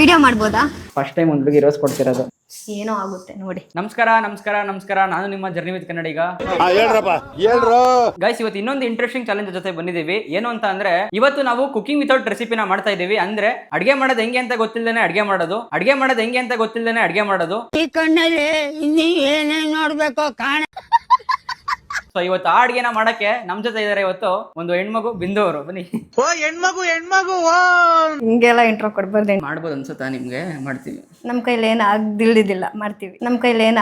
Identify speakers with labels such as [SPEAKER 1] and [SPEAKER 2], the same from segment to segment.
[SPEAKER 1] Video ಮಾಡ್ಬೋದಾ?
[SPEAKER 2] First time ಒಂದು ಹುಡುಗಿ ರೋಸ್ ಕೊಡ್ತಿರೋದು.
[SPEAKER 1] ಏನೋ ಆಗುತ್ತೆ ನೋಡಿ.
[SPEAKER 2] ನಮಸ್ಕಾರ, ನಾನು ನಿಮ್ಮ ಜರ್ನಿ ವಿತ್ ಕನ್ನಡಿಗ. ಗೈಸ್, ಇವತ್ತು ಇನ್ನೊಂದು ಇಂಟ್ರೆಸ್ಟಿಂಗ್ ಚಾಲೆಂಜ್ ಜೊತೆ ಬಂದಿದ್ದೀವಿ. ಏನು ಅಂತ ಅಂದ್ರೆ, ಇವತ್ತು ನಾವು ಕುಕಿಂಗ್ ವಿತೌಟ್ ರೆಸಿಪಿನ ಮಾಡ್ತಾ ಇದೀವಿ. ಅಂದ್ರೆ ಅಡ್ಗೆ ಮಾಡೋದು ಹೆಂಗೆ ಅಂತ ಗೊತ್ತಿಲ್ಲದೇನೆ ಅಡ್ಗೆ ಮಾಡೋದು.
[SPEAKER 3] ಈ ಕಣ್ಣಲ್ಲಿ ಇನ್ನೀ ಏನೇನ್ ನೋಡ್ಬೇಕು ಕಾಣ.
[SPEAKER 2] ಸೊ ಇವತ್ತು ಆ ಅಡ್ಗೆನ ಮಾಡಕ್ಕೆ ನಮ್ ಜೊತೆ ಇದಾರೆ ಇವತ್ತು ಒಂದು ಹೆಣ್ಮಗು, ಬಿಂದು ಅವರು. ಬನ್ನಿ.
[SPEAKER 3] ಹೆಣ್ಮಗು
[SPEAKER 1] ಹಿಂಗೆಲ್ಲ ಇಂಟ್ರೋ ಕೊಡ್ಬಾರ್ದು.
[SPEAKER 2] ಮಾಡ್ಬೋದು ಅನ್ಸುತ್ತಾ ನಿಮ್ಗೆ? ಮಾಡ್ತೀವಿ.
[SPEAKER 1] ನಮ್ ಕೈಲಿ ಏನ್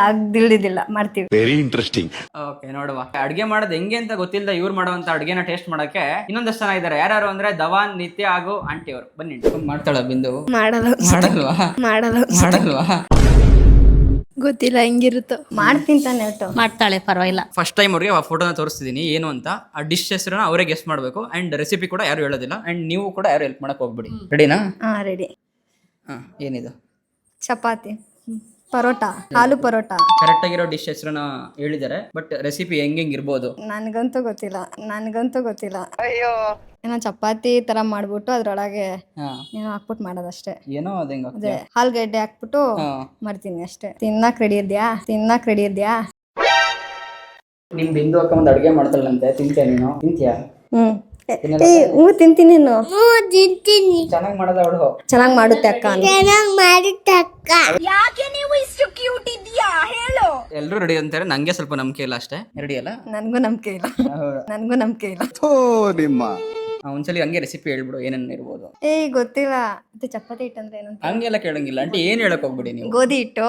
[SPEAKER 1] ಆಗ್ದಿಲ್ದಿಲ್ಲ ಮಾಡ್ತೀವಿ.
[SPEAKER 4] Very interesting.
[SPEAKER 2] ಓಕೆ, ನೋಡುವ. ಅಡ್ಗೆ ಮಾಡೋದು ಹೆಂಗೆ ಅಂತ ಗೊತ್ತಿಲ್ಲದ ಇವ್ರು ಮಾಡುವಂತ ಅಡ್ಗೆನ ಟೇಸ್ಟ್ ಮಾಡಕ್ಕೆ ಇನ್ನೊಂದಷ್ಟು ಜನ ಇದಾರೆ. ಯಾರು ಅಂದ್ರೆ ಧವಾನ್, ನಿತ್ಯ ಹಾಗೂ ಆಂಟಿ ಅವರು. ಬನ್ನಿ. ಮಾಡ್ತಾಳ ಬಿಂದು? ಮಾಡಲ್ವಾ?
[SPEAKER 1] ಗೊತ್ತಿಲ್ಲ ಹೆಂಗಿರುತ್ತೋ. ಮಾಡ್ತೀನಿ ತಾನೆ.
[SPEAKER 5] ಮಾಡ್ತಾಳೆ, ಪರವಾಗಿಲ್ಲ.
[SPEAKER 2] ಫಸ್ಟ್ ಟೈಮ್ ಅವ್ರಿಗೆ ಆ ಫೋಟೋನ ತೋರಿಸ್ತಿದ್ದೀನಿ ಏನು ಅಂತ. ಆ ಡಿಶ್ ಹೆಸರನ್ನ ಅವರೇ ಗೆಸ್ ಮಾಡಬೇಕು. ಅಂಡ್ ರೆಸಿಪಿ ಕೂಡ ಯಾರು ಹೇಳೋದಿಲ್ಲ. ಅಂಡ್ ನೀವು ಕೂಡ ಯಾರು ಹೆಲ್ಪ್ ಮಾಡಕ್ ಹೋಗ್ಬಿಡಿ. ರೆಡಿನಾ?
[SPEAKER 1] ರೆಡಿ.
[SPEAKER 2] ಏನಿದು?
[SPEAKER 1] ಚಪಾತಿ, ಪರೋಟ, ಆಲೂ ಪರೋಟ.
[SPEAKER 2] ಕರೆಕ್ಟ್ ಆಗಿರೋ ಡಿಶ್ ಹೆಸರನ್ನ ಹೇಳಿದ್ದಾರೆ, ಬಟ್ ರೆಸಿಪಿ ಹೆಂಗ್ ಇರ್ಬೋದು
[SPEAKER 1] ನನ್ಗಂತೂ ಗೊತ್ತಿಲ್ಲ. ಅಯ್ಯೋ, ಏನೋ ಚಪಾತಿ ತರ ಮಾಡ್ಬಿಟ್ಟು ಅದ್ರೊಳಗೆ ಏನೋ ಹಾಕ್ಬಿಟ್ಟು ಮಾಡೋದಷ್ಟೇ.
[SPEAKER 2] ಏನೋ
[SPEAKER 1] ಅದೇ ಆಲೂಗಡ್ಡೆ ಹಾಕ್ಬಿಟ್ಟು ಮಾಡ್ತೀನಿ ಅಷ್ಟೇ. ತಿನ್ನಕ್ ರೆಡಿ ಇದ್ಯಾ?
[SPEAKER 2] ನಿಮ್ ಬಿಂದು ಅಕ್ಕ ಒಂದು ಅಡ್ಗೆ ಮಾಡ್ತಾಳಂತೆ. ತಿಂತೀಯ ನೀನು? ತಿಂತೀಯಾ?
[SPEAKER 1] ತಿಂತೀನಿ.
[SPEAKER 2] ಚೆನ್ನಾಗಿ ಮಾಡೋದ ಅವಳು?
[SPEAKER 1] ಚೆನ್ನಾಗ್ ಮಾಡುತ್ತೆ ಅಕ್ಕ.
[SPEAKER 2] ಎಲ್ರು ರೆಡಿ ಅಂತಾರೆ. ನಂಗೆ ಸ್ವಲ್ಪ ನಂಬಿಕೆ ಇಲ್ಲ ಅಷ್ಟೇ. ರೆಡಿ ಅಲ್ಲ?
[SPEAKER 1] ನನ್ಗೂ ನಂಬಿಕೆ ಇಲ್ಲ.
[SPEAKER 2] ಒಂದ್ಸಲಿ ಹಂಗೆ ರೆಸಿಪಿ ಹೇಳ್ಬಿಡು, ಏನೇನ್ ಇರ್ಬೋದು.
[SPEAKER 1] ಗೊತ್ತಿಲ್ಲ. ಚಪಾತಿ ಹಿಟ್ಟು ಅಂದ್ರೆ ಏನು?
[SPEAKER 2] ಹಂಗೆಲ್ಲ ಕೇಳಂಗಿಲ್ಲ ಆಂಟಿ, ಏನ್ ಹೇಳಕ್ ಹೋಗ್ಬಿಡಿ ನೀವು.
[SPEAKER 1] ಗೋಧಿ ಹಿಟ್ಟು,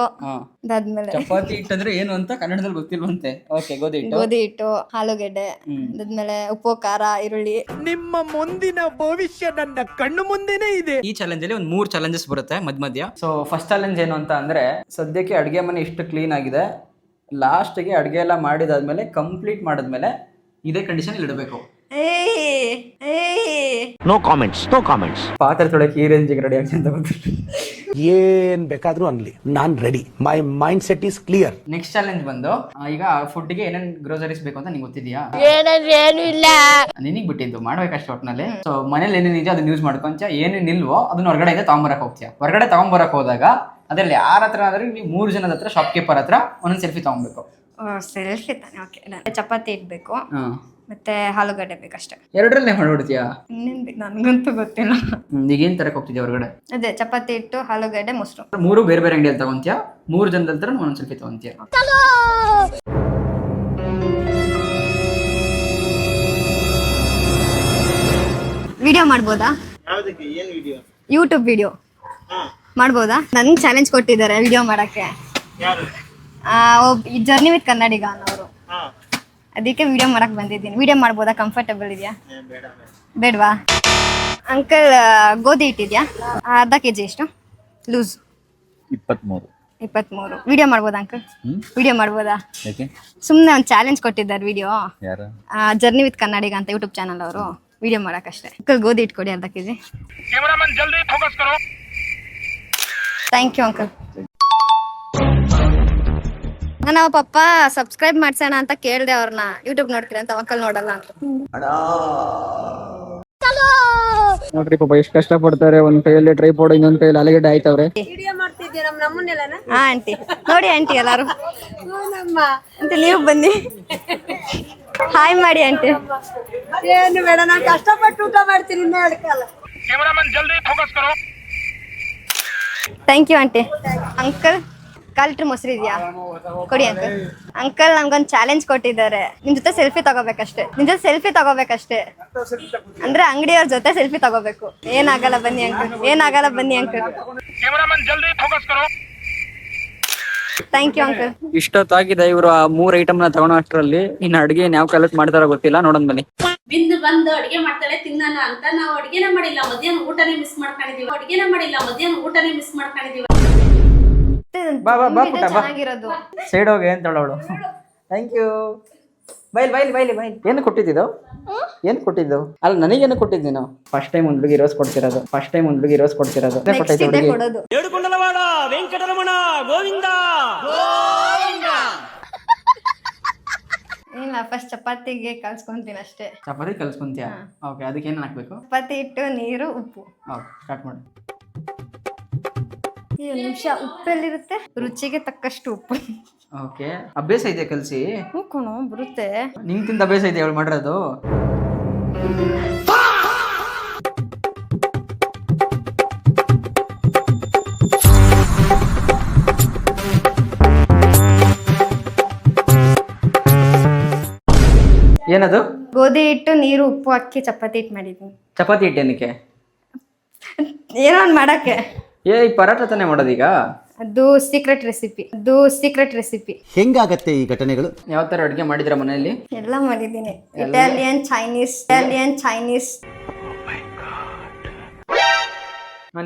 [SPEAKER 1] ಅದಾದ್ಮೇಲೆ
[SPEAKER 2] ಚಪಾತಿ ಹಿಟ್ಟಂದ್ರೆ ಏನು ಅಂತ ಕನ್ನಡದಲ್ಲಿ ಗೊತ್ತಿಲ್ವಂತೆ. ಓಕೆ, ಗೋಧಿ
[SPEAKER 1] ಹಿಟ್ಟು, ಆಲೂಗೆಡ್ಡೆ, ಅದಾದ್ಮೇಲೆ ಉಪ್ಪು, ಖಾರ, ಈರುಳ್ಳಿ.
[SPEAKER 3] ನಿಮ್ಮ ಮುಂದಿನ ಭವಿಷ್ಯ ನನ್ನ ಕಣ್ಣು ಮುಂದೆನೇ ಇದೆ.
[SPEAKER 2] ಈ ಚಾಲೆಂಜ್ ಅಲ್ಲಿ ಒಂದು 3 ಚಾಲೆಂಜಸ್ ಬರುತ್ತೆ ಮಧ್ಯ. ಸೊ ಫಸ್ಟ್ ಚಾಲೆಂಜ್ ಏನು ಅಂತ ಅಂದ್ರೆ, ಸದ್ಯಕ್ಕೆ ಅಡ್ಗೆ ಮನೆ ಇಷ್ಟು ಕ್ಲೀನ್ ಆಗಿದೆ. ಲಾಸ್ಟ್ಗೆ ಅಡ್ಗೆ ಎಲ್ಲ ಮಾಡಿದಾದ್ಮೇಲೆ, ಕಂಪ್ಲೀಟ್ ಮಾಡಿದ್ಮೇಲೆ ಇದೇ ಕಂಡೀಷನ್ ಇಡಬೇಕು.
[SPEAKER 4] No comments.
[SPEAKER 2] ಪಾತ್ರೆ ತೊಳಕ್ಕೆ ಈ ರೇಂಜಿಗೆ ರೆಡಿ ಆಗಿ ಅಂತ
[SPEAKER 6] ಏನ್ ಬೇಕಾದ್ರೂ ಅನ್ಲಿ, ನಾನ್ ready. My mind set is clear.
[SPEAKER 2] Next challenge ಬಂದು, ಈಗ ಫುಡ್ಗೆ ಏನೇನ್ ಗ್ರೋಸರೀಸ್ ಬೇಕು ಅಂತ ನಿಂಗೆ ಗೊತ್ತಿದ್ಯಾ?
[SPEAKER 5] ಏನು ಇಲ್ಲ,
[SPEAKER 2] ನಿನಗ್ ಬಿಟ್ಟಿದ್ದು ಮಾಡ್ಬೇಕಷ್ಟೇ ಒಟ್ನಲ್ಲಿ. ಸೊ ಮನೇಲಿ ಏನೇನಿದೆ ಅದನ್ನ ಯೂಸ್ ಮಾಡ್ಕೊಂತ, ಏನೇನ್ ಇಲ್ವೋ ಅದನ್ನ ಹೊರಗಡೆ ತಗೊಂಬರಕ್ ಹೋಗ್ತೀಯ. ಹೊರಗಡೆ ತಗೊಂಬರಕ್ ಹೋದಾಗ ಅದ್ರಲ್ಲಿ ಯಾರ ಹತ್ರ ಅಂದ್ರೆ ನೀವು 3 ಜನದ ಹತ್ರ, ಶಾಪ್ ಕೀಪರ್ ಹತ್ರ ಒಂದೊಂದು ಸೆಲ್ಫಿ ತಗೊಂಡ್ಬೇಕು.
[SPEAKER 1] ಸೆಲ್ಫಿ ತಾನೆ? ಓಕೆ. ಚಪಾತಿ ಇಡ್ಬೇಕು, ಮತ್ತೆ ಆಲೂಗಡ್ಡೆ ಬೇಕಷ್ಟೇ.
[SPEAKER 2] ಎರಡರಲ್ಲೇ ಮಾಡ್ಬಿಡ್ತೀಯಾ?
[SPEAKER 1] ಇನ್ನೇನ್ ಬೇಕು? ನನ್ಗಂತೂ ಗೊತ್ತಿಲ್ಲ.
[SPEAKER 2] ಈಗೇನ್ ತರಕ್ ಹೋಗ್ತಿದ್ಯಾ ಹೊರಗಡೆ?
[SPEAKER 1] ಅದೇ ಚಪಾತಿ ಇಟ್ಟು, ಆಲೂಗಡ್ಡೆ, ಮೊಸರು.
[SPEAKER 2] 3 ಬೇರೆ ಬೇರೆ ಅಂಗಡಿಯಲ್ಲಿ ತಗೊಂತೀಯಾ? 3 ಜನದ ಹತ್ರ ಒಂದೊಂದು ಸೆಲ್ಫಿ ತಗೊಂತೀಯ.
[SPEAKER 1] ವಿಡಿಯೋ ಮಾಡ್ಬೋದಾ? ಯೂಟ್ಯೂಬ್ ವಿಡಿಯೋ ಮಾಡ್ಬೋದಾ? ನನ್ಗೆ ಚಾಲೆಂಜ್ ಕೊಟ್ಟಿದ್ದಾರೆ ವಿಡಿಯೋ ಮಾಡಕ್ಕೆ. ಜರ್ನಿ ವಿತ್ ಕನ್ನಡಿಗ ಅನ್ನೋರು. ಅದಕ್ಕೆ ವಿಡಿಯೋ ಮಾಡಕ್ ಬಂದಿದ್ದೀನಿ. ವಿಡಿಯೋ ಮಾಡ್ಬೋದಾ? ಕಂಫರ್ಟಬಲ್ ಇದೆಯಾ? ಬೇಡವಾ? ಅಂಕಲ್, ಗೋಧಿ ಇಟ್ಟಿದ್ಯಾ? ಅರ್ಧ ಕೆಜಿ ಎಷ್ಟು? ಲೂಸ್ 23. ವಿಡಿಯೋ ಮಾಡ್ಬೋದಾ ಅಂಕಲ್? ವಿಡಿಯೋ ಮಾಡ್ಬೋದಾ? ಸುಮ್ಮನೆ ಒಂದು ಚಾಲೆಂಜ್ ಕೊಟ್ಟಿದ್ದಾರೆ ವಿಡಿಯೋ. ಜರ್ನಿ ವಿತ್ ಕನ್ನಡಿಗ ಅಂತ ಯೂಟ್ಯೂಬ್ ಚಾನಲ್ ಅವರು. ವಿಡಿಯೋ ಮಾಡಕ್ಕಷ್ಟೇ. ಅಂಕಲ್, ಗೋಧಿ ಇಟ್ಕೊಡಿ ಅರ್ಧ ಕೆಜಿ. Thank you uncle. ನಾನು ಪಪ್ಪ ಸಬ್ಸ್ಕ್ರೈಬ್ ಮಾಡ್ಸೋಣ ಅಂತ ಕೇಳ್ದೆ ಅವ್ರನ್ನ. ಯೂಟ್ಯೂಬ್ ನೋಡ್ತೀರ ಅಂತ. ಅಂಕಲ್ ನೋಡಲ್ಲ ಅಂತ.
[SPEAKER 2] ನೋಡ್ರಿ ಪಾಪ ಎಷ್ಟು ಕಷ್ಟ ಪಡ್ತಾರೆ. ಒಂದ್ ಕೈಯಲ್ಲಿ ಟ್ರೈಪಾಡ್, ಇನ್ನೊಂದ್ ಕೈಯಲ್ಲಿ ಆಲೂಗಡ್ಡೆ ಆಯ್ತವ್ರೆ.
[SPEAKER 1] ಹಾ ಆಂಟಿ, ನೋಡಿ ಆಂಟಿ ಎಲ್ಲಾರು ಆಂಟಿ, ನೀವು ಬನ್ನಿ, ಹಾಯ್ ಮಾಡಿ ಆಂಟಿ.
[SPEAKER 3] ಏನು ಬೇಡ, ನಾನು ಕಷ್ಟಪಟ್ಟು ಊಟ ಮಾಡ್ತೀನಿ.
[SPEAKER 1] Thank you aunty. Uncle, 1 litre ಮೊಸರು ಇದೆಯಾ? ಕೊಡಿ ಅಂಕಲ್. ಅಂಕಲ್, ನಮ್ಗೊಂದು ಚಾಲೆಂಜ್ ಕೊಟ್ಟಿದ್ದಾರೆ. ನಿಮ್ ಜೊತೆ ಸೆಲ್ಫಿ ತಗೋಬೇಕಷ್ಟೇ. ಅಂದ್ರೆ ಅಂಗಡಿಯವ್ರ ಜೊತೆ ಸೆಲ್ಫಿ ತಗೋಬೇಕು. ಏನಾಗಲ್ಲ ಬನ್ನಿ ಅಂಕಲ್. Thank you uncle.
[SPEAKER 2] ಇಷ್ಟೊತ್ತಾಗಿದೆ ಇವರು ಆ 3 ಐಟಮ್ ನ ತಗೊಳೋ ಅಷ್ಟರಲ್ಲಿ. ಇನ್ನು ಅಡ್ಗೆ ಯಾವ ಕಾಲಕ್ಕೆ ಮಾಡ್ತಾರೋ ಗೊತ್ತಿಲ್ಲ. ನೋಡೋಣ ಬನ್ನಿ.
[SPEAKER 5] ಬಿಂದು ಬಂದು ಅಡಿಗೆ ಮಾಡ್ತಾಳೆ ತಿನ್ನೋಣ ಅಂತ. ನಾವು ಅಡಿಗೆನ ಮಾಡಿಲ್ಲ, ಮಧ್ಯಾಹ್ನ ಊಟನೇ ಮಿಸ್ ಮಾಡ್ಕೊಂಡಿದೀವಿ.
[SPEAKER 2] ಬಾ
[SPEAKER 1] ಚೆನ್ನಾಗಿರೋದು.
[SPEAKER 2] ಸೈಡ್ ಹೋಗಿ ಅಂತ ಹೇಳೋಳು. Thank you. ಬೈಲ್. ಏನು ಕೊಟ್ಟಿದ್ದು? ಅಲ್ಲ, ನನಗೇನು ಕೊಟ್ಟಿದ್ದು ನೀನು? ಫಸ್ಟ್ ಟೈಮ್ ಒಂದು ಹುಡುಗಿ ರೋಸ್ ಕೊಡ್ತಿರೋದು.
[SPEAKER 1] ಕೊಡೋದು.
[SPEAKER 3] ಏಡುಕೊಂಡಲವಾಡ ವೆಂಕಟರಮಣ ಗೋವಿಂದ.
[SPEAKER 1] ಇಲ್ಲ, ಫಸ್ಟ್ ಚಪಾತಿಗೆ ಕಲ್ಸ್ಕೊಂತೀನಿ ಅಷ್ಟೇ.
[SPEAKER 2] ಚಪಾತಿ ಕಲ್ಸ್ಕೊಂತೀಯ? ಓಕೆ. ಅದಕ್ಕೆ ಏನು ಹಾಕ್ಬೇಕು?
[SPEAKER 1] ಚಪಾತಿ ಹಿಟ್ಟು, ನೀರು, ಉಪ್ಪು.
[SPEAKER 2] ಓಕೆ, ಸ್ಟಾರ್ಟ್ ಮಾಡಿ.
[SPEAKER 1] ಒಂದು ನಿಮಿಷ. ಉಪ್ಪೆಲ್ಲಿರುತ್ತೆ? ರುಚಿಗೆ ತಕ್ಕಷ್ಟು ಉಪ್ಪು.
[SPEAKER 2] ಓಕೆ, ಅಭ್ಯಾಸ ಇದೆ ಕಲ್ಸಿ.
[SPEAKER 1] ಹ್ಞೂ ಕಣೋ, ಬರುತ್ತೆ.
[SPEAKER 2] ನಿಂಗೆ ತಿಂದ ಅಭ್ಯಾಸ ಇದೆ ಅವಳು ಮಾಡಿರೋದು. ಏನದು?
[SPEAKER 1] ಗೋಧಿ ಹಿಟ್ಟು, ನೀರು, ಉಪ್ಪು ಹಾಕಿ ಚಪಾತಿ ಹಿಟ್ಟು ಮಾಡಿದ್ದೀನಿ.
[SPEAKER 2] ಚಪಾತಿ ಹಿಟ್ಟು ಏನಕ್ಕೆ?
[SPEAKER 1] ಏನೋ ಒಂದು ಮಾಡಕ್ಕೆ.
[SPEAKER 2] ಈ ಪರಾಟ ತಾನೇ ಮಾಡೋದೀಗ?
[SPEAKER 1] ಅದು ಸೀಕ್ರೆಟ್ ರೆಸಿಪಿ.
[SPEAKER 4] ಹೆಂಗಾಗತ್ತೆ ಈ ಘಟನೆಗಳು?
[SPEAKER 2] ಯಾವ ಥರ ಅಡುಗೆ ಮಾಡಿದ್ರ ಮನೆಯಲ್ಲಿ?
[SPEAKER 1] ಎಲ್ಲ ಮಾಡಿದ್ದೀನಿ. Italian, Chinese.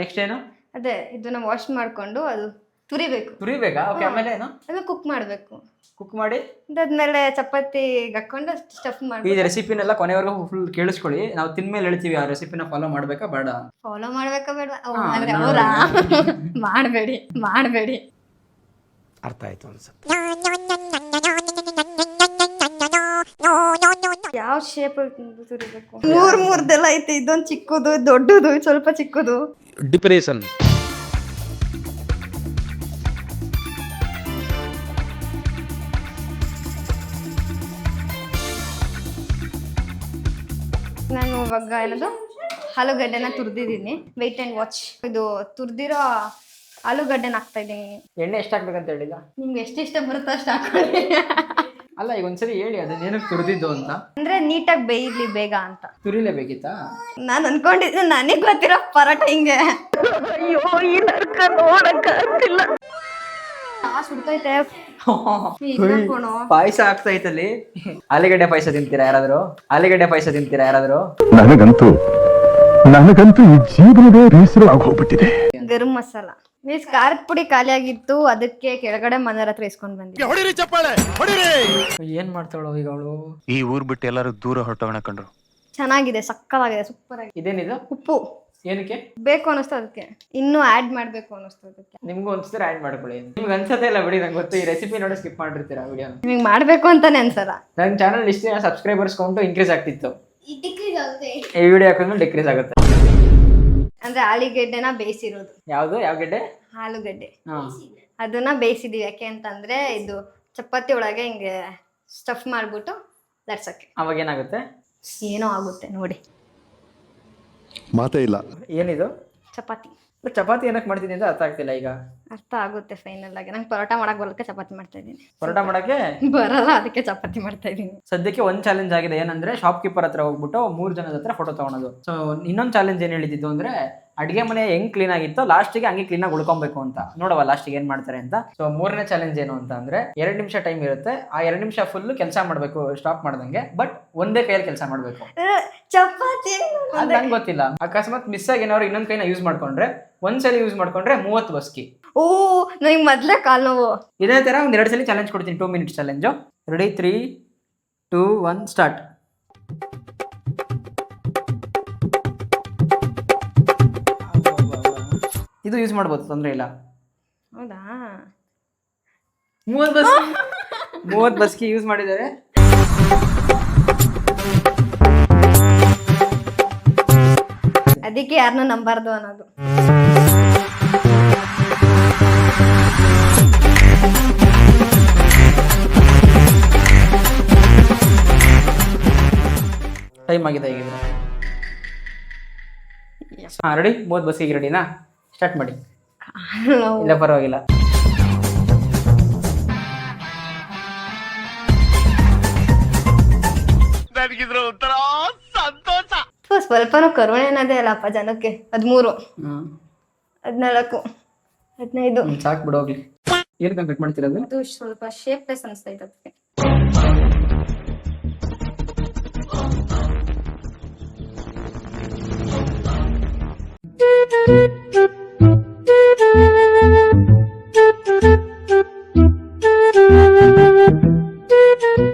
[SPEAKER 2] ನೆಕ್ಸ್ಟ್ ಏನು?
[SPEAKER 1] ಅದೇ ಇದನ್ನ ವಾಶ್ ಮಾಡ್ಕೊಂಡು ಅದು
[SPEAKER 2] ತುರಿಬೇಕಾ? ಓಕೆ, ಆಮೇಲೆ ಏನು?
[SPEAKER 1] ಅದು ಕುಕ್ ಮಾಡಬೇಕು.
[SPEAKER 2] ಕುಕ್ ಮಾಡಿ
[SPEAKER 1] ಅದಾದ್ಮೇಲೆ ಚಪಾತಿ ಹಾಕೊಂಡು ಸ್ಟಫ್
[SPEAKER 2] ಈ
[SPEAKER 1] ಮಾಡ್ಬೇಕು.
[SPEAKER 2] ರೆಸಿಪಿನೆಲ್ಲ ಕೊನೆವರೆಗೂ ಫುಲ್ ಕೇಳಿಸ್ಕೊಳ್ಳಿ. ನಾವು ತಿಂದ್ಮೇಲೆ ಹೇಳ್ತೀವಿ ಆ ರೆಸಿಪಿನ ಫಾಲೋ ಮಾಡ್ಬೇಕಾ ಬೇಡ.
[SPEAKER 1] ಫಾಲೋ ಮಾಡ್ಬೇಕಾ ಬೇಡ ಅಂದ್ರೆ ಅವರಾ ಮಾಡಬೇಡಿ.
[SPEAKER 6] ಅರ್ಥ ಆಯ್ತು ಅನ್ಸುತ್ತೆ.
[SPEAKER 1] ಯಾವ ಶೇಪ್ ತುರಿಬೇಕು? ಮೂರ್ದೆಲ್ಲ ಐತೆ. ಇದೊಂದು ಚಿಕ್ಕದು, ದೊಡ್ಡದು, ಸ್ವಲ್ಪ ಚಿಕ್ಕದು.
[SPEAKER 6] ಡಿಪ್ರೆಷನ್.
[SPEAKER 1] ನಾನು ಇವಾಗ ಏನದು ಆಲೂಗಡ್ಡೆನ ತುರ್ದಿದ್ದೀನಿ. Wait and watch. ಇದು ತುರ್ದಿರೋ ಆಲೂಗಡ್ಡೆನ ಹಾಕ್ತಾ ಇದ್ದೀನಿ.
[SPEAKER 2] ಎಣ್ಣೆ ಎಷ್ಟು ಹಾಕ್ಬೇಕಂತ ಹೇಳಿಲ್ಲ
[SPEAKER 1] ನಿಮ್ಗೆ ಎಷ್ಟಿಷ್ಟ ಬರುತ್ತೋ ಅಷ್ಟು ಹಾಕೊಳ್ಳಿ.
[SPEAKER 2] ಅಲ್ಲ, ಈಗ ಒಂದ್ಸರಿ ಹೇಳಿ ಅದನ್ನೇನಕ್ಕೆ ತುರಿದಿದ್ದು ಅಂತ.
[SPEAKER 1] ಅಂದ್ರೆ ನೀಟಾಗಿ ಬೇಯಲಿ ಬೇಗ ಅಂತ.
[SPEAKER 2] ತುರಿಲೇಬೇಕಿತ್ತಾ?
[SPEAKER 1] ನಾನು ಅನ್ಕೊಂಡಿದ್ದೆ ನನಗೆ ಗೊತ್ತಿರೋ ಪರೋಟ ಹಿಂಗೆ. ಅಯ್ಯೋ, ಈ ನರ್ಕ ನೋಡಕ್ಕಾಗ್ತಿಲ್ಲ. ಸುಡ್ತೈತೆ.
[SPEAKER 2] ಪಾಯಸ ಆಗ್ತಾ ಐತಲ್ಲಿ. ಆಲೂಗಡ್ಡೆ ಪಾಯಸ ತಿಂತೀರಾ ಯಾರಾದ್ರೂ?
[SPEAKER 7] ನನಗಂತೂ ಈ ಜೀವನವೇ ಬೇಸರವಾಗಿ ಹೋಗ್ಬಿಟ್ಟಿದೆ.
[SPEAKER 1] ಗರಂ ಮಸಾಲ. ಮೀನ್ಸ್ ಖಾರದ ಪುಡಿ ಖಾಲಿ ಆಗಿತ್ತು, ಅದಕ್ಕೆ ಕೆಳಗಡೆ ಮನೆಯವ್ರ ಹತ್ರ ಇಸ್ಕೊಂಡ್ ಬಂದಿದ್ದೆ.
[SPEAKER 3] ಹೊಡಿರಿ ಚಪ್ಪಾಳೆ ಹೊಡಿರಿ.
[SPEAKER 2] ಏನ್ ಮಾಡ್ತಾಳೋ ಈಗ ಅವಳು?
[SPEAKER 7] ಈ ಊರ್ ಬಿಟ್ಟು ಎಲ್ಲರೂ ದೂರ ಹೊರಟೋಣ ಕಂಡ್ರು.
[SPEAKER 1] ಚೆನ್ನಾಗಿದೆ, ಸಕ್ಕತ್ತಾಗಿದೆ, ಸೂಪರ್ ಆಗಿದೆ.
[SPEAKER 2] ಇದೇನಿದು?
[SPEAKER 1] ಉಪ್ಪು
[SPEAKER 2] ಏನಕ್ಕೆ
[SPEAKER 1] ಬೇಕು ಅನಿಸ್ತು, ಅದಕ್ಕೆ ಇನ್ನೂ ಆಡ್ ಮಾಡ್ಬೇಕು ಅನಿಸ್ತು ಅದಕ್ಕೆ.
[SPEAKER 2] ನಿಮ್ಗೂ ಅನ್ಸಿದ್ರೆ ಆಡ್ ಮಾಡ್ಕೊಳ್ಳಿ. ನಿಮ್ಗೆ ಅನ್ಸತ್ತೆ ಇಲ್ಲ ಬಿಡಿ, ನಂಗೆ ಗೊತ್ತು. ಈ ರೆಸಿಪಿ ನೋಡಿ ಸ್ಕಿಪ್ ಮಾಡಿರ್ತೀರಾ ವಿಡಿಯೋ.
[SPEAKER 1] ನಿಮಗೆ ಮಾಡ್ಬೇಕು ಅಂತಾನೆ ಅನ್ಸಲ್ಲ.
[SPEAKER 2] ನನ್ನ ಚಾನಲ್ ಇಷ್ಟು ಸಬ್ಸ್ಕ್ರೈಬರ್ಸ್ ಕೌಂಟು ಇನ್ಕ್ರೀಸ್ ಆಗ್ತಿತ್ತು. ಈ ವಿಡಿಯೋ ಹಾಕಿದ್ಮೇಲೆ ಡಿಕ್ರೀಸ್ ಆಗುತ್ತೆ.
[SPEAKER 1] ಅಂದ್ರೆ ಆಲೂಗಡ್ಡೆನ ಬೇಯಿಸಿರೋದು.
[SPEAKER 2] ಯಾವ ಗೆಡ್ಡೆ?
[SPEAKER 1] ಆಲೂಗಡ್ಡೆ.
[SPEAKER 2] ಹಾ,
[SPEAKER 1] ಅದನ್ನ ಬೇಯಿಸಿದೀವಿ. ಯಾಕೆ ಅಂತಂದ್ರೆ ಇದು ಚಪಾತಿ ಒಳಗೆ ಹಿಂಗೆ ಸ್ಟಫ್ ಮಾಡ್ಬಿಟ್ಟು ಲಟ್ಸಕ್ಕೆ.
[SPEAKER 2] ಅವಾಗ ಏನಾಗುತ್ತೆ?
[SPEAKER 1] ಏನೋ ಆಗುತ್ತೆ ನೋಡಿ.
[SPEAKER 7] ಮಾತೇ ಇಲ್ಲ.
[SPEAKER 2] ಏನಿದು?
[SPEAKER 1] ಚಪಾತಿ.
[SPEAKER 2] ಚಪಾತಿ ಏನಕ್ಕೆ ಮಾಡ್ತೀನಿ ಅಂತ ಅರ್ಥ ಆಗ್ತಿಲ್ಲ ಈಗ.
[SPEAKER 1] ಅರ್ಥ ಆಗುತ್ತೆ ಫೈನಲ್ ಆಗಿ. ನಂಗೆ ಪರೋಟ ಮಾಡಕ್ ಬರಕ್ಕೆ ಚಪಾತಿ ಮಾಡ್ತಾ ಇದ್ದೀನಿ.
[SPEAKER 2] ಪರೋಟ ಮಾಡಕ್ಕೆ
[SPEAKER 1] ಬರಲ್ಲ, ಅದಕ್ಕೆ ಚಪಾತಿ ಮಾಡ್ತಾ ಇದ್ದೀನಿ.
[SPEAKER 2] ಸದ್ಯಕ್ಕೆ ಒಂದು ಚಾಲೆಂಜ್ ಆಗಿದೆ. ಏನಂದ್ರೆ ಶಾಪ್ ಕೀಪರ್ ಹತ್ರ ಹೋಗ್ಬಿಟ್ಟು 3 ಜನದ ಹತ್ರ ಫೋಟೋ ತಗೊಳೋದು. ಸೊ ಇನ್ನೊಂದು ಚಾಲೆಂಜ್ ಏನ್ ಹೇಳಿದ್ದು ಅಂದ್ರೆ ಅಡಿಗೆ ಮನೆ ಹೆಂಗ್ ಕ್ಲೀನ್ ಆಗಿತ್ತು ಲಾಸ್ಟಿಗೆ ಹಂಗೆ ಕ್ಲೀನ್ ಆಗಿ ಉಳ್ಕೊಬೇಕು ಅಂತ. ನೋಡವ ಲಾಸ್ಟಿಗೆ ಏನ್ ಮಾಡ್ತಾರೆ ಅಂತ. ಸೊ 3ನೇ ಚಾಲೆಂಜ್ ಏನು ಅಂತ ಅಂದ್ರೆ 2 ನಿಮಿಷ ಟೈಮ್ ಇರುತ್ತೆ. ಆ 2 ನಿಮಿಷ ಫುಲ್ ಕೆಲಸ ಮಾಡ್ಬೇಕು, ಸ್ಟಾಪ್ ಮಾಡ್ದಂಗೆ. ಬಟ್ ಒಂದೇ ಕೈಯಲ್ಲಿ ಕೆಲಸ ಮಾಡ್ಬೇಕು.
[SPEAKER 1] ಚಪಾತಿ
[SPEAKER 2] ಅದು ನಂಗೆ ಗೊತ್ತಿಲ್ಲ. ಅಕಸ್ಮಾತ್ ಮಿಸ್ ಆಗಿ ಏನಾದ್ರು ಇನ್ನೊಂದ್ ಕೈನ ಯೂಸ್ ಮಾಡ್ಕೊಂಡ್ರೆ, ಒಂದ್ಸಲಿ ಯೂಸ್ ಮಾಡ್ಕೊಂಡ್ರೆ 30 ಬಸ್ಕಿ.
[SPEAKER 1] ಓ, ನನಗೆ ಮೊದ್ಲೇ ಕಾಲ್ ನೋವು.
[SPEAKER 2] ಇದೇ ತರ ಒಂದ್ 2 ಸಲ ಚಾಲೆಂಜ್ ಕೊಡ್ತೀನಿ. 2 ಮಿನಿಟ್ಸ್ ಚಾಲೆಂಜು. ರೆಡಿ? 3, 2, 1 ಸ್ಟಾರ್ಟ್. ಇದು ಯೂಸ್ ಮಾಡ್ಬೋದು, ತೊಂದ್ರೆ ಇಲ್ಲ.
[SPEAKER 1] ಹೌದಾ?
[SPEAKER 2] 30 ಬಸ್ಕಿ ಯೂಸ್ ಮಾಡಿದ್ದಾರೆ.
[SPEAKER 1] ಅದಕ್ಕೆ ಯಾರನ್ನ ನಂಬಾರ್ದು ಅನ್ನೋದು.
[SPEAKER 2] ಟೈಮ್ ಆಗಿದೆ ಹೇಗಿದ್ರೆ. ಹಾ, ರೆಡಿ? 30 ಬಸ್ಸಿಗೆ ರೆಡಿನಾ? ಸ್ಟಾರ್ಟ್ ಮಾಡಿ. ಇಲ್ಲ ಪರವಾಗಿಲ್ಲ.
[SPEAKER 1] ಸ್ವಲ್ಪನೂ ಕರುಣೆ ಅನ್ನೋದೇ ಅಲ್ಲಪ್ಪ ಜನಕ್ಕೆ. 13, 14, 15.
[SPEAKER 2] ಸಾಕು ಬಿಡು ಹೋಗ್ಲಿ. ಏನಕ್ಕೆ ಕಟ್ ಮಾಡ್ತಿರೋದು?
[SPEAKER 1] ಅದು ಸ್ವಲ್ಪ ಶೇಪ್ಲೆಸ್ ಅನಿಸ್ತಾ ಇದೆ ಅದಕ್ಕೆ.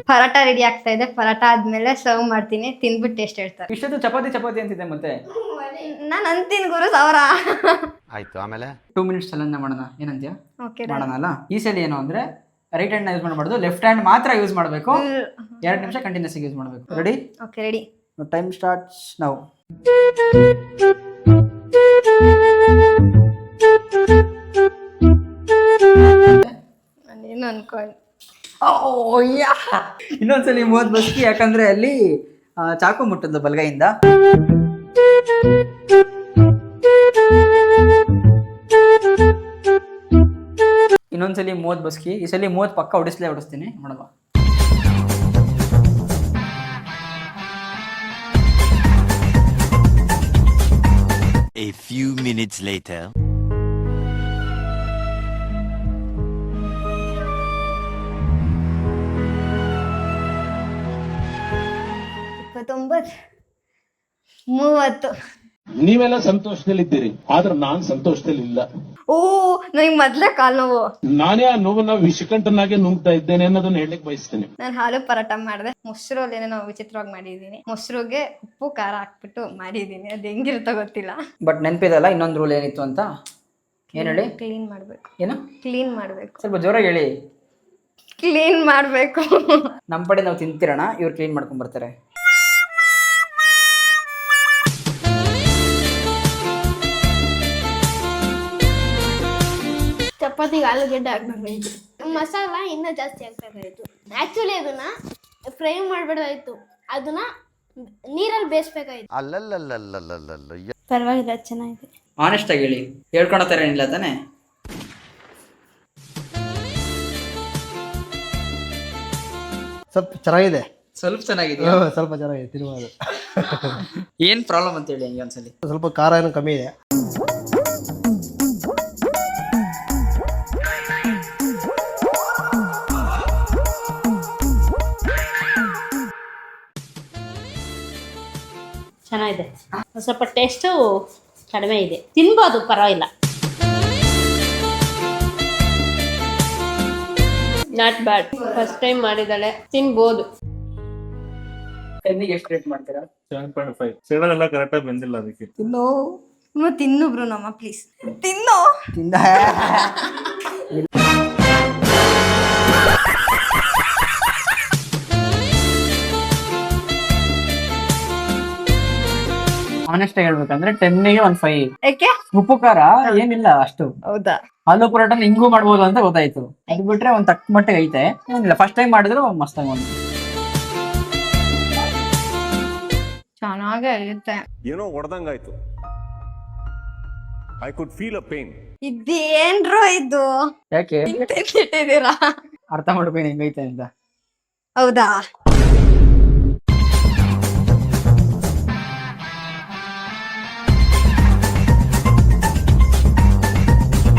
[SPEAKER 1] ಪರಾಟ ರೆಡಿ ಆಗ್ತಾ ಇದೆ. ಪರಾಟ ಆದ್ಮೇಲೆ ಸರ್ವ್ ಮಾಡ್ತೀನಿ. ತಿಂದ್ಬಿಟ್ಟು ಟೇಸ್ಟ್ ಹೇಳ್ತಾರೆ.
[SPEAKER 2] ಇಷ್ಟೊತ್ತು ಚಪಾತಿ ಅಂತಿದೆ ಮತ್ತೆ.
[SPEAKER 1] ನಾನು ಅಂತೀನಿ ಗುರು ಸಾವಿರ.
[SPEAKER 7] ಆಯ್ತು, ಆಮೇಲೆ
[SPEAKER 2] 2 ಮಿನಿಟ್ಸ್ ಚಾಲೆಂಜ್ ಮಾಡೋಣ. ಏನಂತೀಯ?
[SPEAKER 1] ಓಕೆ,
[SPEAKER 2] ಮಾಡೋಣ ಅಲ್ಲ? ಈ ಸಲ ಏನು ಅಂದ್ರೆ ರೈಟ್ ಹ್ಯಾಂಡ್ ಯೂಸ್ ಮಾಡಬಾರ್ದು, ಲೆಫ್ಟ್ ಹ್ಯಾಂಡ್ ಮಾತ್ರ ಯೂಸ್ ಮಾಡಬೇಕು. 2 ನಿಮಿಷ ಕಂಟಿನ್ಯೂಸ್ ಯೂಸ್ ಮಾಡಬೇಕು. Ready?
[SPEAKER 1] Okay, ready.
[SPEAKER 2] Time starts now. ಇನ್ನೊಂದ್ಸಲಿ 30 ಬಸ್ಕಿ, ಯಾಕಂದ್ರೆ ಅಲ್ಲಿ ಚಾಕು ಮುಟ್ಟದ್ದು ಬಲಗೈಯಿಂದ. ಇನ್ನೊಂದ್ಸಲಿ 30 ಬಸ್ಕಿ, ಈ ಸಲ 30 ಪಕ್ಕ ಹೊಡಿಸ್ತೀನಿ ನೋಡೋಣ.
[SPEAKER 4] A few minutes later.
[SPEAKER 1] ಇಪ್ಪತ್ತೊಂಬತ್ತು, 30.
[SPEAKER 8] ನೀವೆಲ್ಲ ಸಂತೋಷದಲ್ಲಿದ್ದೀರಿ, ಆದ್ರೆ ನಾನ್ ಸಂತೋಷದಲ್ಲಿಲ್ಲ.
[SPEAKER 1] ಓ, ನನಗೆ ಮೊದ್ಲೇ ಕಾಲ್ ನೋವು.
[SPEAKER 8] ನಾನೇ ಆ ನೋವನ್ನ ವಿಷಕಂಠನಾಗೆ ನುಂಗ್ತಾ ಇದ್ದೇನೆ ಅನ್ನೋದನ್ನ ಹೇಳಕ್ ಬಯಸ್ತೇನೆ.
[SPEAKER 1] ನಾನು ಹಾಲು ಪರಾಟ ಮಾಡಿದೆ, ಮೊಸರಲ್ಲಿ ಏನೇನೋ ವಿಚಿತ್ರವಾಗಿ ಮಾಡಿದೀನಿ. ಮೊಸರುಗೆ ಉಪ್ಪು ಖಾರ ಹಾಕ್ಬಿಟ್ಟು ಮಾಡಿದೀನಿ, ಅದು ಹೆಂಗಿರುತ್ತೋ ಗೊತ್ತಿಲ್ಲ.
[SPEAKER 2] ಬಟ್ ನೆನಪಿದಲ್ಲ ಇನ್ನೊಂದು ರೂಲ್ ಏನಿತ್ತು ಅಂತ? ಏನ್ ಹೇಳಿ?
[SPEAKER 1] ಕ್ಲೀನ್ ಮಾಡ್ಬೇಕು.
[SPEAKER 2] ಏನು
[SPEAKER 1] ಕ್ಲೀನ್ ಮಾಡ್ಬೇಕು?
[SPEAKER 2] ಸ್ವಲ್ಪ ಜೋರಾಗಿ ಹೇಳಿ.
[SPEAKER 1] ಕ್ಲೀನ್ ಮಾಡ್ಬೇಕು.
[SPEAKER 2] ನಮ್ಮ ಪಡೆ ನಾವು ತಿಂತಿರೋಣ, ಇವ್ರು ಕ್ಲೀನ್ ಮಾಡ್ಕೊಂಡ್ ಬರ್ತಾರೆ.
[SPEAKER 9] ಚಪಾತಿಗೆ ಆಲೂಗಡ್ಡೆ ಹಾಕ್ಬೇಕಾಯ್ತು, ಮಸಾಲ ಇನ್ನೂ ಜಾಸ್ತಿ ಹಾಕ್ಬೇಕಾಯ್ತು. ಆಕ್ಚುಲಿ ಅದನ್ನ ಫ್ರೈ ಮಾಡ್ಬಿಡೋದಾಯ್ತು, ಅದನ್ನ ನೀರಲ್ಲಿ ಬೇಯಿಸ್ಬೇಕಾಯ್ತು. ಪರವಾಗಿಲ್ಲ, ಚೆನ್ನಾಗಿದೆ.
[SPEAKER 2] ಆನೆಸ್ಟ್ ಆಗಿ ಹೇಳಿ, ಹೇಳ್ಕೊಳೋ ಥರ ಏನಿಲ್ಲ ತಾನೆ?
[SPEAKER 10] ಸ್ವಲ್ಪ ಚೆನ್ನಾಗಿದೆ.
[SPEAKER 2] ಸ್ವಲ್ಪ ಚೆನ್ನಾಗಿದೆ,
[SPEAKER 10] ಸ್ವಲ್ಪ ಚೆನ್ನಾಗಿದೆ ತಿರುವುದು.
[SPEAKER 2] ಏನ್ ಪ್ರಾಬ್ಲಮ್ ಅಂತ ಹೇಳಿ ಹಂಗೆ ಒಂದ್ಸಲಿ.
[SPEAKER 10] ಸ್ವಲ್ಪ ಖಾರ ಏನೋ ಕಮ್ಮಿ ಇದೆ.
[SPEAKER 5] ಚೆನ್ನಾಗಿದೆ, ಸ್ವಲ್ಪ ಟೇಸ್ಟು ಕಡಿಮೆ ಇದೆ, ತಿನ್ಬೋದು, ಪರವಾಗಿಲ್ಲ.
[SPEAKER 9] ನಾಟ್ ಬ್ಯಾಡ್, ಫಸ್ಟ್ ಟೈಮ್ ಮಾಡಿದಾಳೆ, ತಿನ್ಬೋದು.
[SPEAKER 2] 10ಗೆ ಎಷ್ಟು ರೇಟ್ ಮಾಡ್ತೀರಾ?
[SPEAKER 8] 7.5. ಸೇಡಲೆಲ್ಲ ಕರೆಕ್ಟಾಗಿ ಬಂದಿಲ್ಲ ಅದಕ್ಕೆ.
[SPEAKER 1] ತಿನ್ನು ಬ್ರೋ ನಮ್ಮ ಪ್ಲೀಸ್, ತಿನ್ನು.
[SPEAKER 2] ಆನೆಸ್ಟ್ ಆಗಿ ಹೇಳ್ಬೇಕಂದ್ರೆ 10ಗೆ 1 5.
[SPEAKER 1] ಯಾಕೆ?
[SPEAKER 2] ಉಪ್ಪು ಖಾರ ಏನಿಲ್ಲ ಅಷ್ಟು.
[SPEAKER 1] ಹೌದಾ?
[SPEAKER 2] ಆಲೂ ಪರೋಟ ಹಿಂಗೂ ಮಾಡ್ಬೋದು ಅಂತ ಗೊತ್ತಾಯ್ತು. ಅದು ಬಿಟ್ರೆ ಒಂದ್ ತಕ್ಕ ಮಟ್ಟಿಗೆ ಐತೆ, ಏನಿಲ್ಲ. ಫಸ್ಟ್ ಟೈಮ್ ಮಾಡಿದ್ರು ಮಸ್ತ್ ಆಗಿ ಮಾಡಿ.
[SPEAKER 1] ಚೆನ್ನಾಗೇ ಇರುತ್ತೆ.
[SPEAKER 3] ಏನೋ ಹೊಡೆದಂಗಾಯ್ತು. I could feel a pain.
[SPEAKER 1] ಇದೇನ್ರೋ ಇದು?
[SPEAKER 2] ಯಾಕೆ
[SPEAKER 1] ತಿಂದಿಟ್ಟಿದ್ದೀರಾ?
[SPEAKER 2] ಅರ್ಥ ಮಾಡ್ಕೊಂಡು ಹೆಂಗೈತೆ ಅಂತ.
[SPEAKER 1] ಹೌದಾ?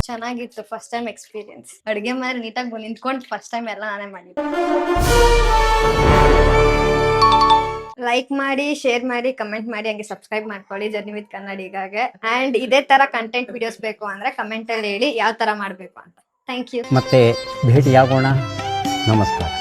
[SPEAKER 1] ಚೆನ್ನಾಗಿತ್ತು ಫಸ್ಟ್ ಟೈಮ್ ಎಕ್ಸ್ಪೀರಿಯನ್ಸ್. ಅಡುಗೆ ಮನೆ ನೀಟಾಗಿ ನಿಂತ್ಕೊಂಡು ಫಸ್ಟ್ ಟೈಮ್ ಎಲ್ಲ ನಾನೇ ಮಾಡಿದ್ದೆ. ಲೈಕ್ ಮಾಡಿ, ಶೇರ್ ಮಾಡಿ, ಕಮೆಂಟ್ ಮಾಡಿ, ಹಂಗೆ ಸಬ್ಸ್ಕ್ರೈಬ್ ಮಾಡ್ಕೊಳ್ಳಿ ಜರ್ನಿ ವಿತ್ ಕನ್ನಡಿಗಾಗೆ. ಅಂಡ್ ಇದೇ ತರ ಕಂಟೆಂಟ್ ವಿಡಿಯೋಸ್ ಬೇಕು ಅಂದ್ರೆ ಕಮೆಂಟ್ ಅಲ್ಲಿ ಹೇಳಿ ಯಾವ ತರ ಮಾಡ್ಬೇಕು ಅಂತ. Thank you.
[SPEAKER 6] ಮತ್ತೆ ಭೇಟಿಯಾಗೋಣ. ನಮಸ್ಕಾರ.